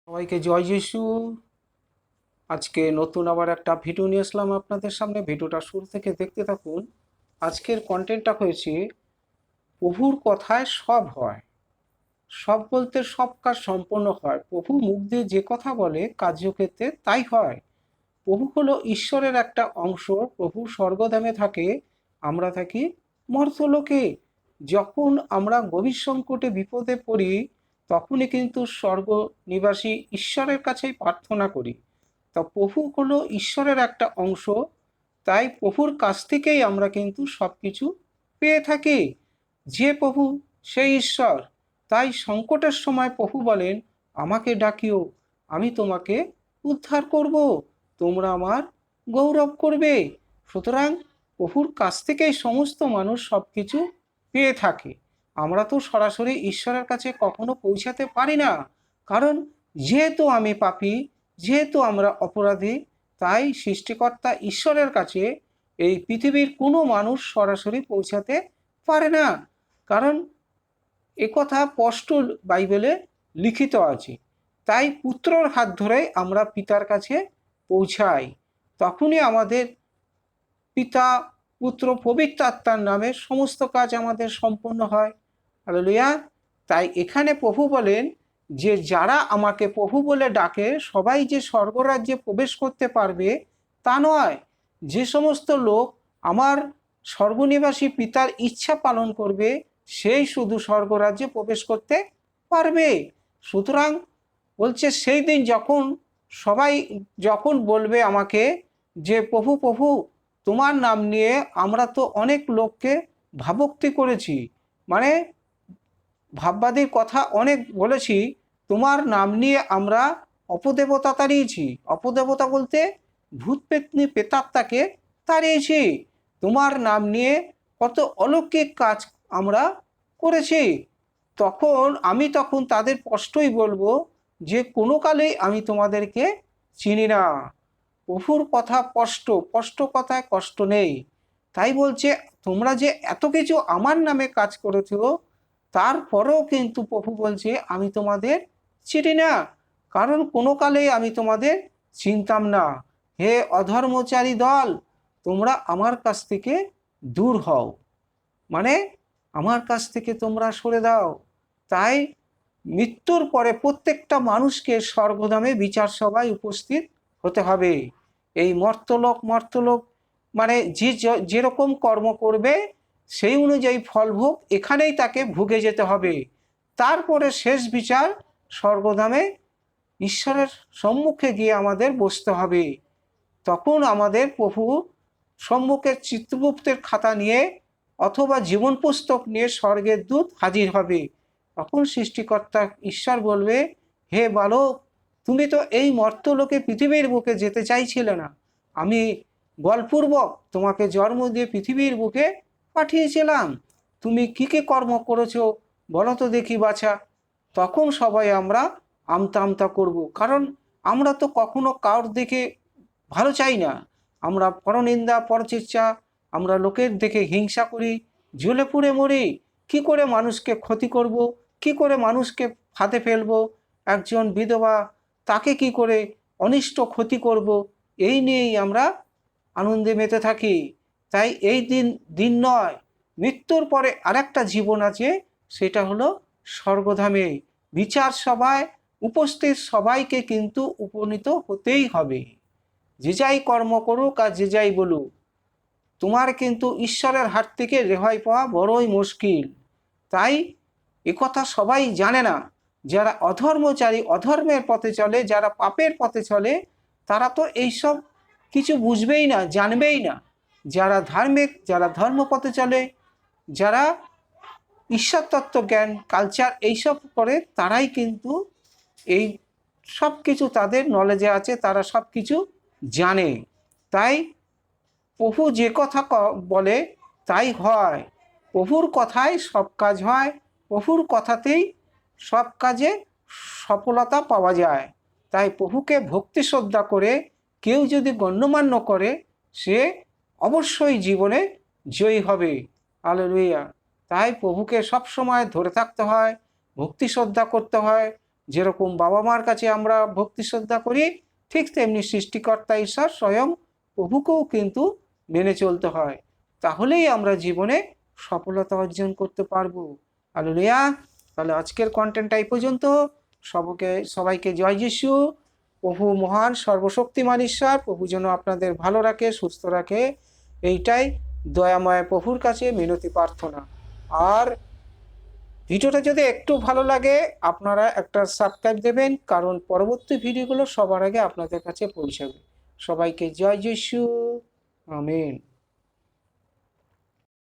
সবাইকে জয় যিশু। আজকে নতুন আবার একটা ভিডিও নিয়ে আসলাম আপনাদের সামনে। ভিডিওটা শুরু থেকে দেখতে থাকুন। আজকের কন্টেন্টটা হয়েছে প্রভুর কথায় সব হয়। সব বলতে সব কাজ সম্পন্ন হয়। প্রভু মুখ দিয়ে যে কথা বলে কার্যক্ষেত্রে তাই হয়। প্রভু হলো ঈশ্বরের একটা অংশ। প্রভু স্বর্গধামে থাকে, আমরা থাকি মর্ত্যলোকে। যখন আমরা গভীর সংকটে বিপদে পড়ি তখনই কিন্তু স্বর্গ নিবাসী ঈশ্বরের কাছেই প্রার্থনা করি। তা প্রভু হলো ঈশ্বরের একটা অংশ, তাই প্রভুর কাছ থেকেই আমরা কিন্তু সব কিছু পেয়ে থাকি। যে প্রভু সেই ঈশ্বর। তাই সংকটের সময় প্রভু বলেন, আমাকে ডাকিও, আমি তোমাকে উদ্ধার করব, তোমরা আমার গৌরব করবে। সুতরাং প্রভুর কাছ থেকেই সমস্ত মানুষ সব কিছু পেয়ে থাকে। আমরা তো সরাসরি ঈশ্বরের কাছে কখনো পৌঁছাতে পারি না, কারণ যেহেতু আমি পাপী, যেহেতু আমরা অপরাধী, তাই সৃষ্টিকর্তা ঈশ্বরের কাছে এই পৃথিবীর কোনো মানুষ সরাসরি পৌঁছাতে পারে না। কারণ একথা স্পষ্ট বাইবেলে লিখিত আছে। তাই পুত্রর হাত ধরে আমরা পিতার কাছে পৌঁছাই, তখনই আমাদের পিতা পুত্র পবিত্র আত্মার নামে সমস্ত কাজ আমাদের সম্পন্ন হয়। হালেলুয়া। তাই এখানে প্রভু বলেন যে যারা আমাকে প্রভু বলে ডাকে সবাই যে স্বর্গরাজ্যে প্রবেশ করতে পারবে তা নয়। যে সমস্ত লোক আমার স্বর্গনিবাসী পিতার ইচ্ছা পালন করবে সেই শুধু স্বর্গরাজ্যে প্রবেশ করতে পারবে। সুতরাং বলছে সেই দিন সবাই যখন বলবে আমাকে যে প্রভু প্রভু তোমার নাম নিয়ে আমরা তো অনেক লোককে ভাবুক্তি করেছি, মানে ভাববাদীর কথা অনেক বলেছি, তোমার নাম নিয়ে আমরা অপদেবতা তাড়িয়েছি। অপদেবতা বলতে ভূত পেতনি প্রেতাত্মাকে তাড়িয়েছি। তোমার নাম নিয়ে কত অলৌকিক কাজ আমরা করেছি। তখন তাদের স্পষ্টই বলবো যে কোনো কালেই আমি তোমাদেরকে চিনি না। প্রভুর কথা স্পষ্ট, স্পষ্ট কথায় কষ্ট নেই। তাই বলছে তোমরা যে এত কিছু আমার নামে কাজ করেছো, তারপরেও কিন্তু প্রভু বলছে আমি তোমাদের চিনি না, কারণ কোনো কালেই আমি তোমাদের চিনতাম না। হে অধর্মচারী দল, তোমরা আমার কাছ থেকে দূর হও, মানে আমার কাছ থেকে তোমরা সরে দাও। তাই মৃত্যুর পরে প্রত্যেকটা মানুষকে স্বর্গধামে বিচার সভায় উপস্থিত হতে হবে। এই মর্তলোক মানে যেরকম কর্ম করবে সেই অনুযায়ী ফলভোগ এখানেই তাকে ভুগে যেতে হবে। তারপরে শেষ বিচার স্বর্গধামে ঈশ্বরের সম্মুখে গিয়ে আমাদের বসতে হবে। তখন আমাদের প্রভু সম্মুখে চিত্রগুপ্তের খাতা নিয়ে অথবা জীবন পুস্তক নিয়ে স্বর্গের দূত হাজির হবে। তখন সৃষ্টিকর্তা ঈশ্বর বলবে, হে বালক, তুমি তো এই মর্ত্যলোকে পৃথিবীর বুকে যেতে চাইছিলে না, আমি বলপূর্বক তোমাকে জন্ম দিয়ে পৃথিবীর বুকে পাঠিয়েছিলাম। তুমি কী কী কর্ম করেছো বলো তো দেখি বাছা। তখন সবাই আমরা আমতা আমতা করব, কারণ আমরা তো কখনো কারোর দেখে ভালো চাই না। আমরা পরনিন্দা পরচর্চা, আমরা লোকের দেখে হিংসা করি, জ্বলে পুড়ে মরি। কি করে মানুষকে ক্ষতি করব, কি করে মানুষকে ফাঁদে ফেলবো, একজন বিধবা তাকে কি করে অনিষ্ট ক্ষতি করব, এই নিয়েই আমরা আনন্দে মেতে থাকি। তাই এই দিন নয়, মৃত্যুর পরে আরেকটা জীবন আছে, সেটা হলো স্বর্গধামে। বিচার সভায় উপস্থিত সবাইকে কিন্তু উপনীত হতেই হবে। যে যাই কর্ম করুক আর যে যাই বলুক, তোমার কিন্তু ঈশ্বরের হাত থেকে রেহাই পাওয়া বড়ই মুশকিল। তাই একথা সবাই জানে না। যারা অধর্মচারী, অধর্মের পথে চলে, যারা পাপের পথে চলে, তারা তো এইসব কিছু বুঝবেই না, জানবেই না। যারা ধার্মিক, যারা ধর্মপথে চলে, যারা ঈশ্বর তত্ত্ব জ্ঞান কালচার এইসব করে, তারাই কিন্তু এই সব কিছু তাদের নলেজে আছে, তারা সব কিছু জানে। তাই প্রভু যে কথা বলে তাই হয়। প্রভুর কথায় সব কাজ হয়, প্রভুর কথাতেই সব কাজে সফলতা পাওয়া যায়। তাই প্রভুকে ভক্তি শ্রদ্ধা করে কেউ যদি গণ্যমান্য করে, সে অবশ্যই জীবনে জয়ী হবে। হালেলুয়া। তাই প্রভুকে সব সময় ধরে থাকতে হয়, ভক্তি শ্রদ্ধা করতে হয়, যেরকম বাবা মার কাছে আমরা ভক্তি শ্রদ্ধা করি, ঠিক তেমনি সৃষ্টিকর্তা ঈশ্বর স্বয়ং প্রভুকেও কিন্তু মেনে চলতে হয়, তাহলেই আমরা জীবনে সফলতা অর্জন করতে পারবো। হালেলুয়া। তাহলে আজকের কন্টেন্টটা এই পর্যন্ত। সবাইকে জয় যিশু। প্রভু মহান সর্বশক্তিমান ঈশ্বর, প্রভু যেন আপনাদের ভালো রাখে, সুস্থ রাখে, এইটাই দয়াময় প্রভুর কাছে মিনতি প্রার্থনা। আর ভিডিওটা যদি একটু ভালো লাগে আপনারা একটা সাবস্ক্রাইব দেবেন, কারণ পরবর্তী ভিডিওগুলো সবার আগে আপনাদের কাছে পৌঁছাবে। সবাইকে জয় যিশু। আমেন।